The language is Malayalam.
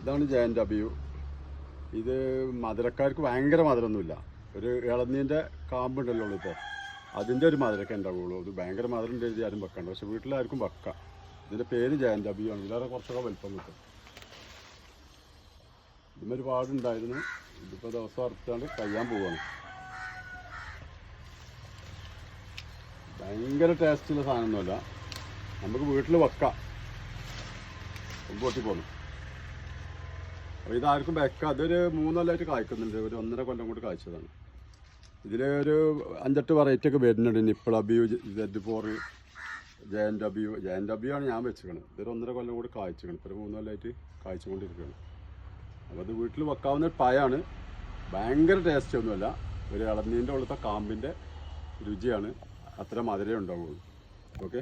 ഇതാണ് JNW. ഇത് മധുരക്കാർക്ക് ഭയങ്കര മധുരമൊന്നുമില്ല. ഒരു ഇളനീൻ്റെ കാമ്പുണ്ടല്ലോ ഉള്ളത്, അതിൻ്റെ ഒരു മധുരമൊക്കെ ഉണ്ടാവുള്ളൂ. ഇത് ഭയങ്കര മധുരം എഴുതി ആരും വെക്കണ്ട, പക്ഷെ വീട്ടിലാർക്കും വെക്കാം. ഇതിൻ്റെ പേര് JNW ആണ്. ഇതിലേറെ കുറച്ചൊക്കെ വലിപ്പം കിട്ടും. ഇതിന് ഒരുപാടുണ്ടായിരുന്നു. ഇതിപ്പോൾ ദിവസം അറുത്താണ്ട് കഴിയാൻ പോവുകയാണ്. ഭയങ്കര ടേസ്റ്റുള്ള സാധനമൊന്നുമല്ല, നമുക്ക് വീട്ടിൽ വെക്കാം. പൊട്ടിപ്പോന്നു. അപ്പോൾ ഇതാർക്കും വെക്കാം. അതൊരു 3 കൊല്ലമായിട്ട് കായ്ക്കുന്നുണ്ട്. ഒരു 1.5 കൊല്ലം കൊണ്ട് കായ്ച്ചതാണ്. ഇതിലൊരു 5-8 വെറൈറ്റി ഒക്കെ വരുന്നുണ്ട്. നിപ്പിളബിയു, Z4, JNW ആണ് ഞാൻ വെച്ചിരിക്കുന്നത്. ഇതൊരു 1.5 കൊല്ലം കൂടി കായ്ച്ചിരിക്കണം. ഇപ്പോൾ ഒരു 3 കൊല്ലമായിട്ട് കായ്ച്ചുകൊണ്ടിരിക്കുകയാണ്. അപ്പോൾ അത് വീട്ടിൽ വെക്കാവുന്ന ഒരു പഴമാണ്. ഭയങ്കര ടേസ്റ്റ് ഒന്നുമല്ല, ഒരു ഇളനീൻ്റെ ഉള്ളത്തെ കാമ്പിൻ്റെ രുചിയാണ്. അത്ര മധുരമേ ഉണ്ടാവുള്ളൂ. ഓക്കെ.